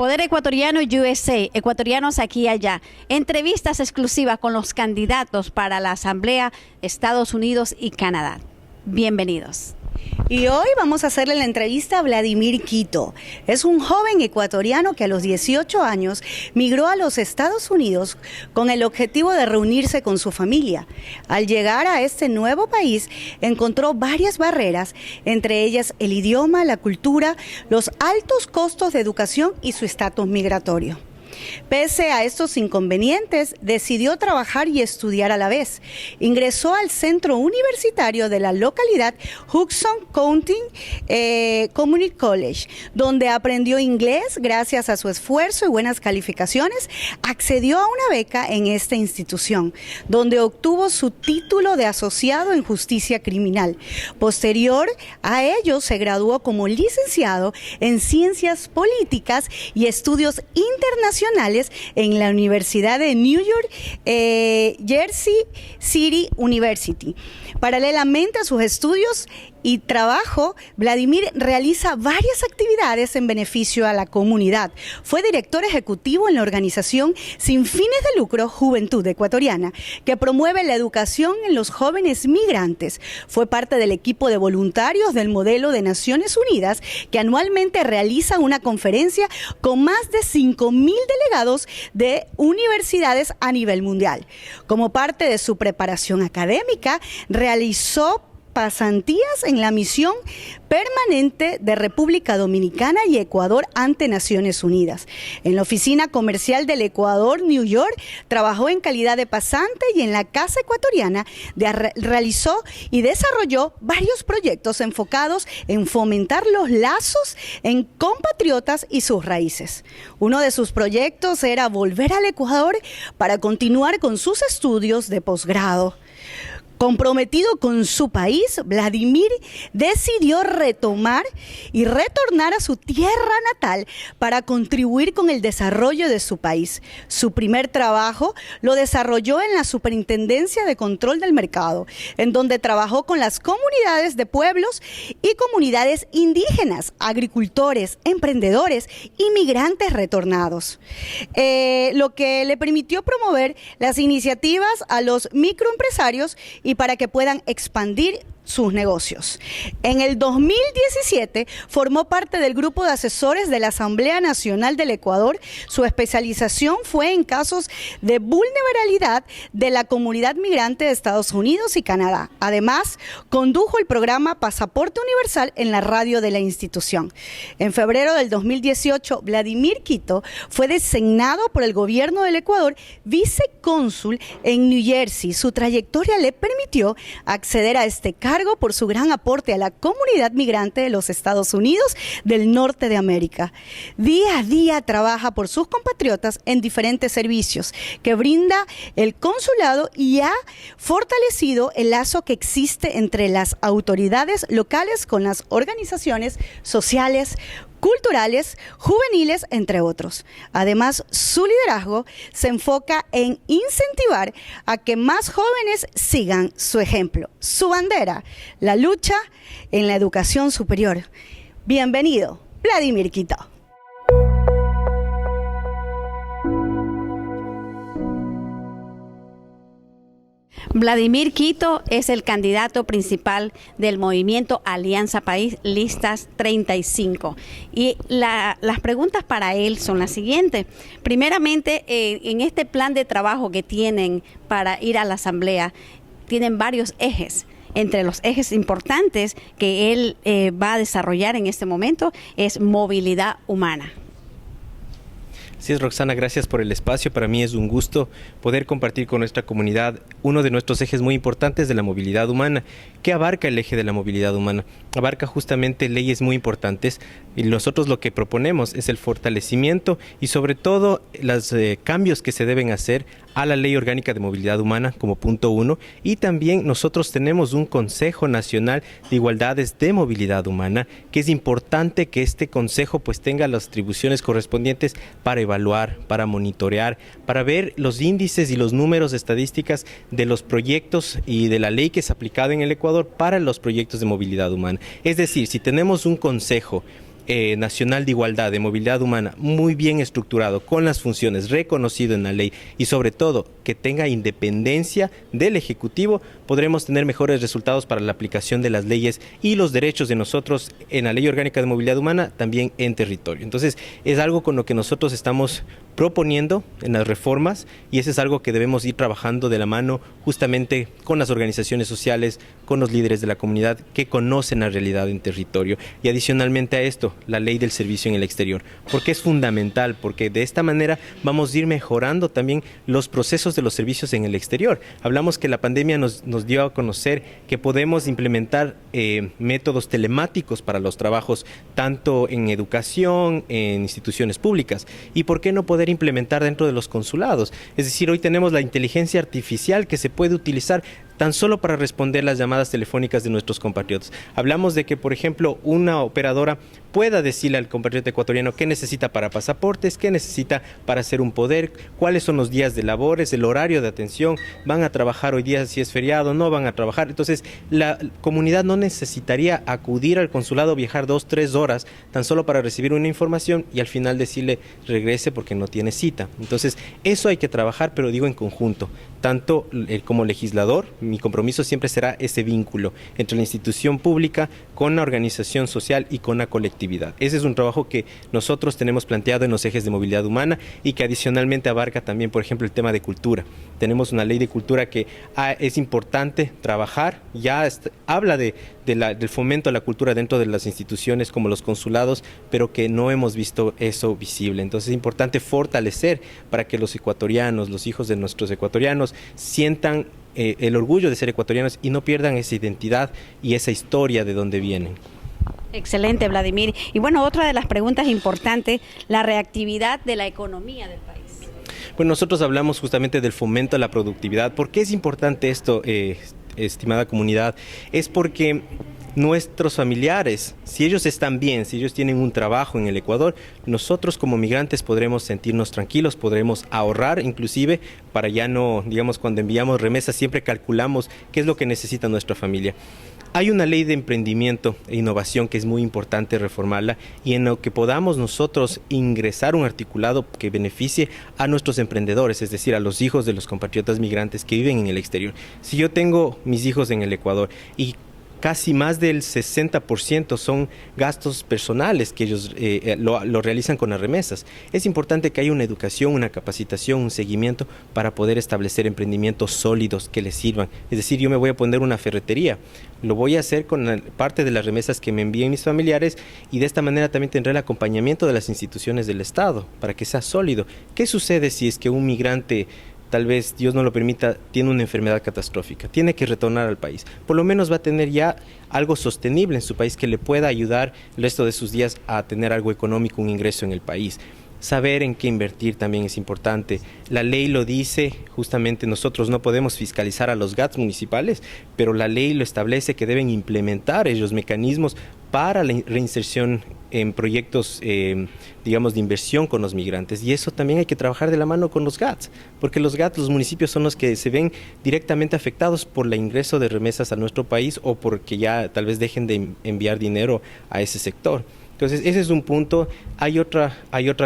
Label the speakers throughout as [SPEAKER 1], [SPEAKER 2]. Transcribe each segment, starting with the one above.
[SPEAKER 1] Poder Ecuatoriano USA, ecuatorianos aquí y allá. Entrevistas exclusivas con los candidatos para la Asamblea Estados Unidos y Canadá. Bienvenidos.
[SPEAKER 2] Y hoy vamos a hacerle la entrevista a Vladimir Quito. Es un joven ecuatoriano que a los 18 años migró a los Estados Unidos con el objetivo de reunirse con su familia. Al llegar a este nuevo país, encontró varias barreras, entre ellas el idioma, la cultura, los altos costos de educación y su estatus migratorio. Pese a estos inconvenientes, decidió trabajar y estudiar a la vez. Ingresó al centro universitario de la localidad Hudson County Community College, donde aprendió inglés gracias a su esfuerzo y buenas calificaciones. Accedió a una beca en esta institución, donde obtuvo su título de asociado en justicia criminal. Posterior a ello, se graduó como licenciado en ciencias políticas y estudios internacionales en la Universidad de New York, Jersey City University. Paralelamente a sus estudios y trabajo, Vladimir realiza varias actividades en beneficio a la comunidad. Fue director ejecutivo en la organización sin fines de lucro Juventud Ecuatoriana, que promueve la educación en los jóvenes migrantes. Fue parte del equipo de voluntarios del modelo de Naciones Unidas, que anualmente realiza una conferencia con más de 5.000 delegados de universidades a nivel mundial. Como parte de su preparación académica, realizó pasantías en la misión permanente de República Dominicana y Ecuador ante Naciones Unidas. En la oficina comercial del Ecuador, New York, trabajó en calidad de pasante y en la Casa Ecuatoriana realizó y desarrolló varios proyectos enfocados en fomentar los lazos en compatriotas y sus raíces. Uno de sus proyectos era volver al Ecuador para continuar con sus estudios de posgrado. Comprometido con su país, Vladimir decidió retomar y retornar a su tierra natal para contribuir con el desarrollo de su país. Su primer trabajo lo desarrolló en la Superintendencia de Control del Mercado, en donde trabajó con las comunidades de pueblos y comunidades indígenas, agricultores, emprendedores y migrantes retornados, lo que le permitió promover las iniciativas a los microempresarios y para que puedan expandir sus negocios. En el 2017 formó parte del grupo de asesores de la Asamblea Nacional del Ecuador. Su especialización fue en casos de vulnerabilidad de la comunidad migrante de Estados Unidos y Canadá. Además, condujo el programa Pasaporte Universal en la radio de la institución. En febrero del 2018, Vladimir Quito fue designado por el gobierno del Ecuador vicecónsul en New Jersey. Su trayectoria le permitió acceder a este cargo por su gran aporte a la comunidad migrante de los Estados Unidos del norte de América. Día a día trabaja por sus compatriotas en diferentes servicios que brinda el consulado y ha fortalecido el lazo que existe entre las autoridades locales con las organizaciones sociales, culturales, juveniles, entre otros. Además, su liderazgo se enfoca en incentivar a que más jóvenes sigan su ejemplo. Su bandera, la lucha en la educación superior. Bienvenido, Vladimir Quito.
[SPEAKER 1] Vladimir Quito es el candidato principal del movimiento Alianza País Listas 35. Y las preguntas para él son las siguientes. Primeramente, en este plan de trabajo que tienen para ir a la Asamblea, tienen varios ejes. Entre los ejes importantes que él va a desarrollar en este momento es movilidad humana.
[SPEAKER 3] Así es, Roxana, gracias por el espacio. Para mí es un gusto poder compartir con nuestra comunidad uno de nuestros ejes muy importantes de la movilidad humana. ¿Qué abarca el eje de la movilidad humana? Abarca justamente leyes muy importantes y nosotros lo que proponemos es el fortalecimiento y sobre todo los cambios que se deben hacer a la Ley Orgánica de Movilidad Humana como punto 1, y también nosotros tenemos un Consejo Nacional de Igualdades de Movilidad Humana, que es importante que este consejo pues tenga las atribuciones correspondientes para evaluar, para monitorear, para ver los índices y los números estadísticas de los proyectos y de la ley que es aplicada en el Ecuador para los proyectos de movilidad humana. Es decir, si tenemos un consejo nacional de igualdad, de movilidad humana, muy bien estructurado, con las funciones, reconocido en la ley y sobre todo que tenga independencia del Ejecutivo, podremos tener mejores resultados para la aplicación de las leyes y los derechos de nosotros en la Ley Orgánica de Movilidad Humana, también en territorio. Entonces, es algo con lo que nosotros estamos proponiendo en las reformas y eso es algo que debemos ir trabajando de la mano justamente con las organizaciones sociales, con los líderes de la comunidad que conocen la realidad en territorio. Y adicionalmente a esto, la ley del servicio en el exterior, porque es fundamental, porque de esta manera vamos a ir mejorando también los procesos de los servicios en el exterior. Hablamos que la pandemia nos dio a conocer que podemos implementar métodos telemáticos para los trabajos, tanto en educación, en instituciones públicas, y por qué no poder implementar dentro de los consulados. Es decir, hoy tenemos la inteligencia artificial que se puede utilizar tan solo para responder las llamadas telefónicas de nuestros compatriotas. Hablamos de que, por ejemplo, una operadora pueda decirle al compatriota ecuatoriano qué necesita para pasaportes, qué necesita para hacer un poder, cuáles son los días de labores, el horario de atención, van a trabajar hoy día si es feriado, no van a trabajar. Entonces, la comunidad no necesitaría acudir al consulado, viajar 2-3 horas, tan solo para recibir una información y al final decirle regrese porque no tiene cita. Entonces, eso hay que trabajar, pero digo en conjunto. Tanto como legislador, mi compromiso siempre será ese vínculo entre la institución pública con la organización social y con la colectividad. Ese es un trabajo que nosotros tenemos planteado en los ejes de movilidad humana y que adicionalmente abarca también, por ejemplo, el tema de cultura. Tenemos una ley de cultura que es importante trabajar, ya habla del fomento a la cultura dentro de las instituciones como los consulados, pero que no hemos visto eso visible. Entonces es importante fortalecer para que los ecuatorianos, los hijos de nuestros ecuatorianos, sientan el orgullo de ser ecuatorianos y no pierdan esa identidad y esa historia de donde vienen.
[SPEAKER 1] Excelente, Vladimir. Y bueno, otra de las preguntas importantes, la reactividad de la economía del país.
[SPEAKER 3] Bueno, nosotros hablamos justamente del fomento a la productividad. ¿Por qué es importante esto, estimada comunidad? Es porque nuestros familiares, si ellos están bien, si ellos tienen un trabajo en el Ecuador, nosotros como migrantes podremos sentirnos tranquilos, podremos ahorrar inclusive para ya no, digamos, cuando enviamos remesas siempre calculamos qué es lo que necesita nuestra familia. Hay una ley de emprendimiento e innovación que es muy importante reformarla y en lo que podamos nosotros ingresar un articulado que beneficie a nuestros emprendedores, es decir, a los hijos de los compatriotas migrantes que viven en el exterior. Si yo tengo mis hijos en el Ecuador y casi más del 60% son gastos personales que ellos lo realizan con las remesas. Es importante que haya una educación, una capacitación, un seguimiento para poder establecer emprendimientos sólidos que les sirvan. Es decir, yo me voy a poner una ferretería, lo voy a hacer con parte de las remesas que me envíen mis familiares y de esta manera también tendré el acompañamiento de las instituciones del Estado para que sea sólido. ¿Qué sucede si es que un migrante, tal vez Dios no lo permita, tiene una enfermedad catastrófica, tiene que retornar al país? Por lo menos va a tener ya algo sostenible en su país que le pueda ayudar el resto de sus días a tener algo económico, un ingreso en el país. Saber en qué invertir también es importante. La ley lo dice, justamente nosotros no podemos fiscalizar a los GATS municipales, pero la ley lo establece que deben implementar ellos mecanismos para la reinserción en proyectos, digamos, de inversión con los migrantes. Y eso también hay que trabajar de la mano con los GATS, porque los GATS, los municipios, son los que se ven directamente afectados por el ingreso de remesas a nuestro país o porque ya tal vez dejen de enviar dinero a ese sector. Entonces, ese es un punto. Hay otra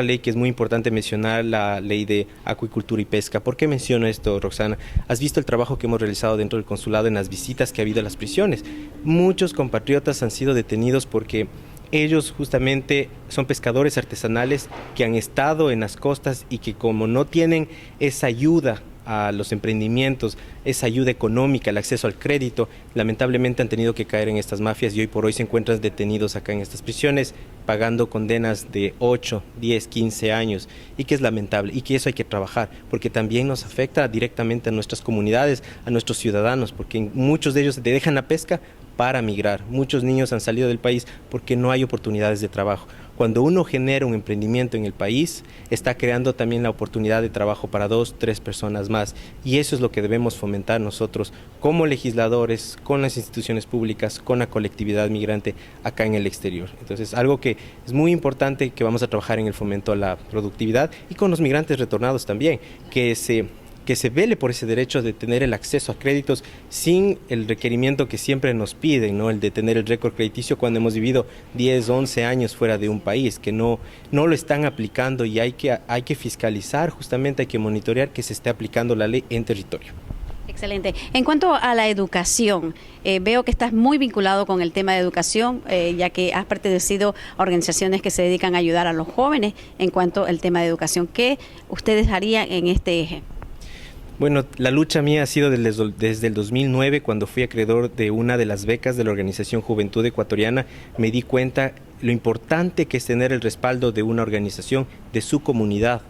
[SPEAKER 3] ley que es muy importante mencionar, la ley de acuicultura y pesca. ¿Por qué menciono esto, Roxana? Has visto el trabajo que hemos realizado dentro del consulado en las visitas que ha habido a las prisiones. Muchos compatriotas han sido detenidos porque ellos justamente son pescadores artesanales que han estado en las costas y que como no tienen esa ayuda a los emprendimientos, esa ayuda económica, el acceso al crédito, lamentablemente han tenido que caer en estas mafias y hoy por hoy se encuentran detenidos acá en estas prisiones pagando condenas de 8, 10, 15 años y que es lamentable y que eso hay que trabajar porque también nos afecta directamente a nuestras comunidades, a nuestros ciudadanos, porque muchos de ellos dejan la pesca para migrar. Muchos niños han salido del país porque no hay oportunidades de trabajo. Cuando uno genera un emprendimiento en el país, está creando también la oportunidad de trabajo para 2, 3 personas más. Y eso es lo que debemos fomentar nosotros como legisladores, con las instituciones públicas, con la colectividad migrante acá en el exterior. Entonces, algo que es muy importante que vamos a trabajar en el fomento a la productividad y con los migrantes retornados también, que se que se vele por ese derecho de tener el acceso a créditos sin el requerimiento que siempre nos piden, ¿no? El de tener el récord crediticio cuando hemos vivido 10, 11 años fuera de un país, que no lo están aplicando, y hay que fiscalizar, justamente hay que monitorear que se esté aplicando la ley en territorio.
[SPEAKER 1] Excelente. En cuanto a la educación, veo que estás muy vinculado con el tema de educación, ya que has pertenecido a organizaciones que se dedican a ayudar a los jóvenes en cuanto al tema de educación. ¿Qué ustedes harían en este eje?
[SPEAKER 3] Bueno, la lucha mía ha sido desde el 2009, cuando fui acreedor de una de las becas de la organización Juventud Ecuatoriana. Me di cuenta lo importante que es tener el respaldo de una organización, de su comunidad.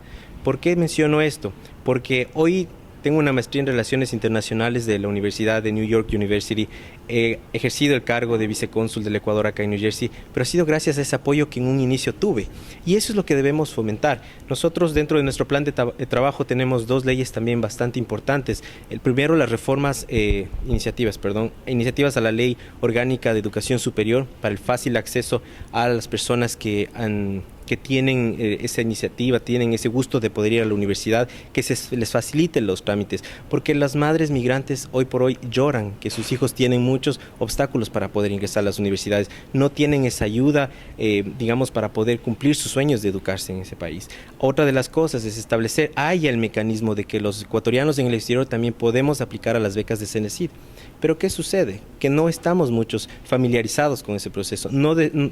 [SPEAKER 3] ¿Por qué menciono esto? Porque hoy tengo una maestría en Relaciones Internacionales de la Universidad de New York University. He ejercido el cargo de vicecónsul del Ecuador acá en New Jersey, pero ha sido gracias a ese apoyo que en un inicio tuve. Y eso es lo que debemos fomentar. Nosotros dentro de nuestro plan de trabajo tenemos dos leyes también bastante importantes. El primero, las iniciativas a la Ley Orgánica de Educación Superior para el fácil acceso a las personas que tienen esa iniciativa, tienen ese gusto de poder ir a la universidad, que les faciliten los trámites, porque las madres migrantes hoy por hoy lloran que sus hijos tienen muchos obstáculos para poder ingresar a las universidades, no tienen esa ayuda, para poder cumplir sus sueños de educarse en ese país. Otra de las cosas es establecer, hay el mecanismo de que los ecuatorianos en el exterior también podemos aplicar a las becas de CENESID. Pero ¿qué sucede? Que no estamos muchos familiarizados con ese proceso,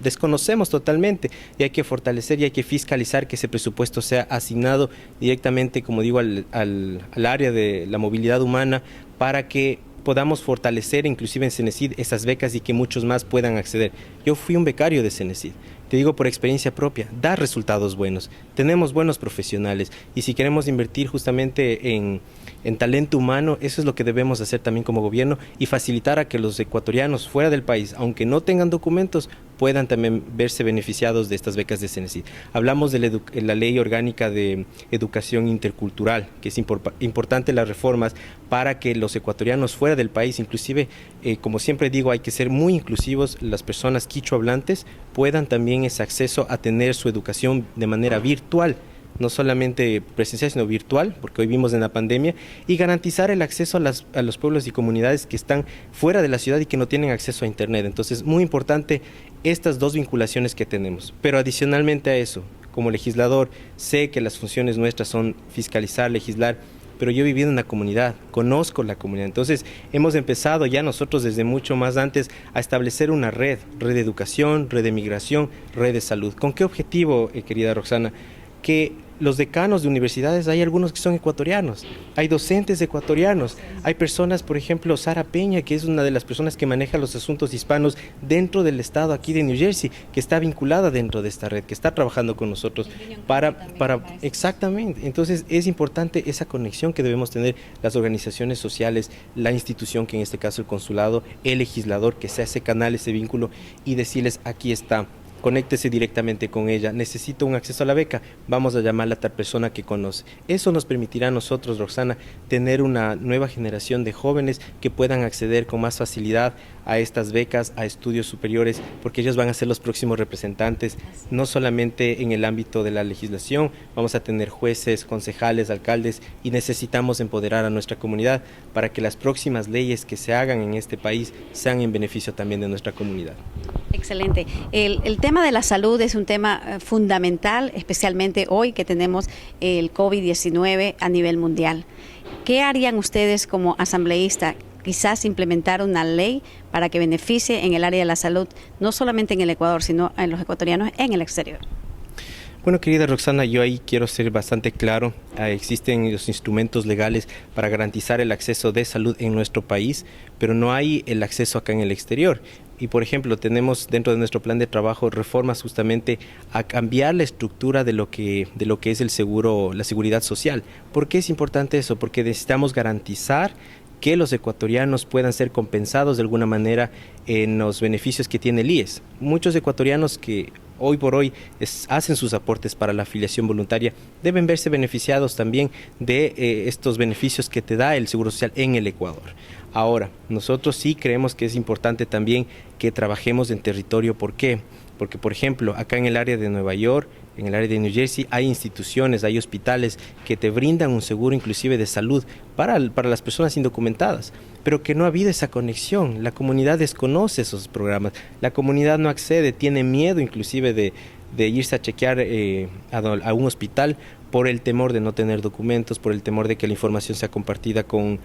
[SPEAKER 3] desconocemos totalmente, y hay que fortalecer y hay que fiscalizar que ese presupuesto sea asignado directamente, como digo, al área de la movilidad humana, para que podamos fortalecer inclusive en CENESID esas becas y que muchos más puedan acceder. Yo fui un becario de CENESID. Te digo por experiencia propia, da resultados buenos, tenemos buenos profesionales, y si queremos invertir justamente en talento humano, eso es lo que debemos hacer también como gobierno, y facilitar a que los ecuatorianos fuera del país, aunque no tengan documentos, puedan también verse beneficiados de estas becas de CENESID. Hablamos de la Ley Orgánica de Educación Intercultural, que es importante las reformas para que los ecuatorianos fuera del país, inclusive, como siempre digo, hay que ser muy inclusivos, las personas quichua hablantes puedan también ese acceso a tener su educación de manera virtual, no solamente presencial, sino virtual, porque hoy vivimos en la pandemia, y garantizar el acceso a los pueblos y comunidades que están fuera de la ciudad y que no tienen acceso a Internet. Entonces, muy importante estas dos vinculaciones que tenemos. Pero adicionalmente a eso, como legislador, sé que las funciones nuestras son fiscalizar, legislar, pero yo he vivido en la comunidad, conozco la comunidad. Entonces, hemos empezado ya nosotros desde mucho más antes a establecer una red de educación, red de migración, red de salud. ¿Con qué objetivo, querida Roxana? Que los decanos de universidades, hay algunos que son ecuatorianos, hay docentes ecuatorianos, hay personas, por ejemplo, Sara Peña, que es una de las personas que maneja los asuntos hispanos dentro del estado aquí de New Jersey, que está vinculada dentro de esta red, que está trabajando con nosotros exactamente. Entonces es importante esa conexión que debemos tener las organizaciones sociales, la institución, que en este caso el consulado, el legislador, que sea ese canal, ese vínculo, y decirles, aquí está, conéctese directamente con ella, necesito un acceso a la beca, vamos a llamarla a tal persona que conoce. Eso nos permitirá a nosotros, Roxana, tener una nueva generación de jóvenes que puedan acceder con más facilidad a estas becas, a estudios superiores, porque ellos van a ser los próximos representantes, no solamente en el ámbito de la legislación, vamos a tener jueces, concejales, alcaldes, y necesitamos empoderar a nuestra comunidad para que las próximas leyes que se hagan en este país sean en beneficio también de nuestra comunidad.
[SPEAKER 1] Excelente. El tema de la salud es un tema fundamental, especialmente hoy que tenemos el COVID-19 a nivel mundial. ¿Qué harían ustedes como asambleístas? Quizás implementar una ley para que beneficie en el área de la salud, no solamente en el Ecuador, sino en los ecuatorianos en el exterior.
[SPEAKER 3] Bueno, querida Roxana, yo ahí quiero ser bastante claro. Existen los instrumentos legales para garantizar el acceso de salud en nuestro país, pero no hay el acceso acá en el exterior. Y, por ejemplo, tenemos dentro de nuestro plan de trabajo reformas justamente a cambiar la estructura de lo que es el seguro, la seguridad social. ¿Por qué es importante eso? Porque necesitamos garantizar que los ecuatorianos puedan ser compensados de alguna manera en los beneficios que tiene el IES. Muchos ecuatorianos que hoy por hoy hacen sus aportes para la afiliación voluntaria deben verse beneficiados también de estos beneficios que te da el Seguro Social en el Ecuador. Ahora, nosotros sí creemos que es importante también que trabajemos en territorio. ¿Por qué? Porque, por ejemplo, acá en el área de Nueva York en el área de New Jersey, hay instituciones, hay hospitales que te brindan un seguro inclusive de salud para las personas indocumentadas, pero que no ha habido esa conexión. La comunidad desconoce esos programas, la comunidad no accede, tiene miedo inclusive de irse a chequear a un hospital por el temor de no tener documentos, por el temor de que la información sea compartida con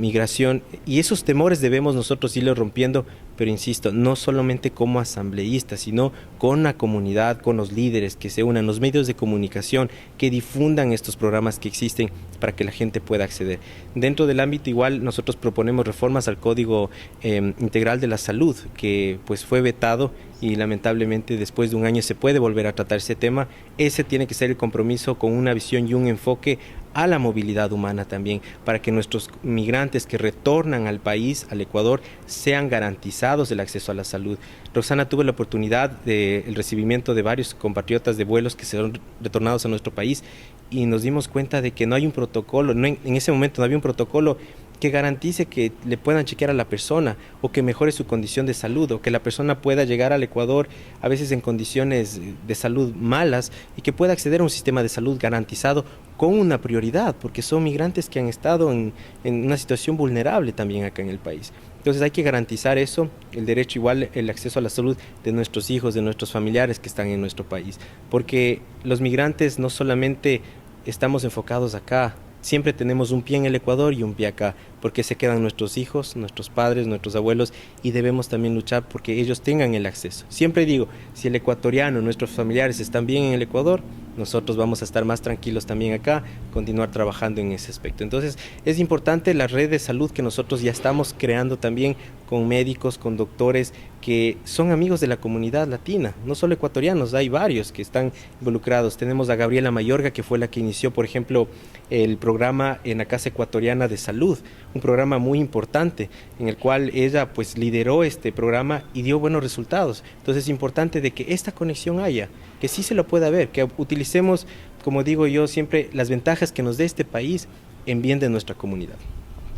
[SPEAKER 3] migración, y esos temores debemos nosotros irlos rompiendo, pero insisto, no solamente como asambleístas, sino con la comunidad, con los líderes, que se unan, los medios de comunicación, que difundan estos programas que existen para que la gente pueda acceder. Dentro del ámbito igual, nosotros proponemos reformas al Código Integral de la Salud, que pues fue vetado y lamentablemente después de un año se puede volver a tratar ese tema. Ese tiene que ser el compromiso con una visión y un enfoque a la movilidad humana también, para que nuestros migrantes que retornan al país, al Ecuador, sean garantizados el acceso a la salud. Roxana, tuve la oportunidad del recibimiento de varios compatriotas de vuelos que serán retornados a nuestro país y nos dimos cuenta de que no hay un protocolo, en ese momento no había un protocolo que garantice que le puedan chequear a la persona o que mejore su condición de salud, o que la persona pueda llegar al Ecuador a veces en condiciones de salud malas y que pueda acceder a un sistema de salud garantizado con una prioridad, porque son migrantes que han estado en una situación vulnerable también acá en el país. Entonces hay que garantizar eso, el derecho igual, el acceso a la salud de nuestros hijos, de nuestros familiares que están en nuestro país, porque los migrantes no solamente estamos enfocados acá, siempre tenemos un pie en el Ecuador y un pie acá, porque se quedan nuestros hijos, nuestros padres, nuestros abuelos, y debemos también luchar porque ellos tengan el acceso. Siempre digo, si el ecuatoriano, nuestros familiares están bien en el Ecuador, nosotros vamos a estar más tranquilos también acá, continuar trabajando en ese aspecto. Entonces es importante la red de salud que nosotros ya estamos creando también con médicos, con doctores que son amigos de la comunidad latina, no solo ecuatorianos, hay varios que están involucrados. Tenemos a Gabriela Mayorga, que fue la que inició, por ejemplo, el programa en la Casa Ecuatoriana de Salud, un programa muy importante en el cual ella pues lideró este programa y dio buenos resultados. Entonces es importante de que esta conexión haya, que sí se lo pueda ver, que utilicemos, como digo yo siempre, las ventajas que nos dé este país en bien de nuestra comunidad.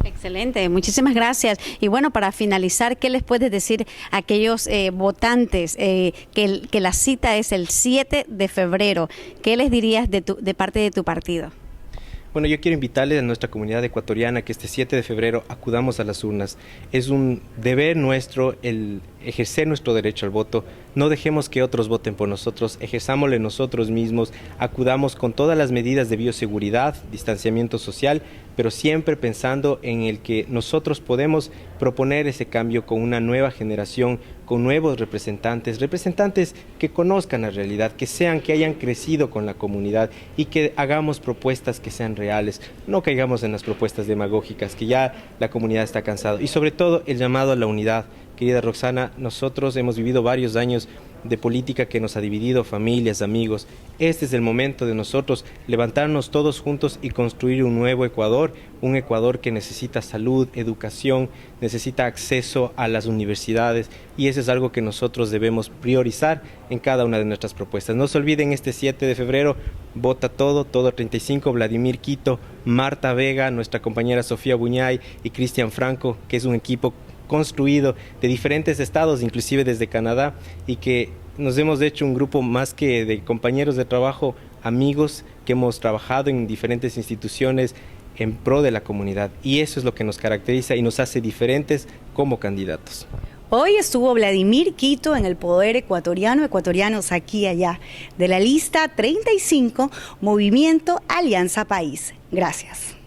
[SPEAKER 1] Excelente, muchísimas gracias. Y bueno, para finalizar, ¿qué les puedes decir a aquellos votantes que la cita es el 7 de febrero? ¿Qué les dirías de parte de tu partido?
[SPEAKER 3] Bueno, yo quiero invitarles a nuestra comunidad ecuatoriana que este 7 de febrero acudamos a las urnas. Es un deber nuestro el ejercer nuestro derecho al voto. No dejemos que otros voten por nosotros, ejerzámoslo nosotros mismos, acudamos con todas las medidas de bioseguridad, distanciamiento social, pero siempre pensando en el que nosotros podemos proponer ese cambio con una nueva generación, con nuevos representantes que conozcan la realidad, que hayan crecido con la comunidad y que hagamos propuestas que sean reales, no caigamos en las propuestas demagógicas, que ya la comunidad está cansada. Y sobre todo el llamado a la unidad. Querida Roxana, nosotros hemos vivido varios años de política que nos ha dividido familias, amigos. Este es el momento de nosotros levantarnos todos juntos y construir un nuevo Ecuador, un Ecuador que necesita salud, educación, necesita acceso a las universidades, y eso es algo que nosotros debemos priorizar en cada una de nuestras propuestas. No se olviden, este 7 de febrero, vota todo 35, Vladimir Quito, Marta Vega, nuestra compañera Sofía Buñay y Cristian Franco, que es un equipo construido de diferentes estados, inclusive desde Canadá, y que nos hemos hecho un grupo más que de compañeros de trabajo, amigos que hemos trabajado en diferentes instituciones en pro de la comunidad, y eso es lo que nos caracteriza y nos hace diferentes como candidatos.
[SPEAKER 2] Hoy estuvo Vladimir Quito en el Poder Ecuatoriano, ecuatorianos aquí y allá, de la lista 35, Movimiento Alianza País. Gracias.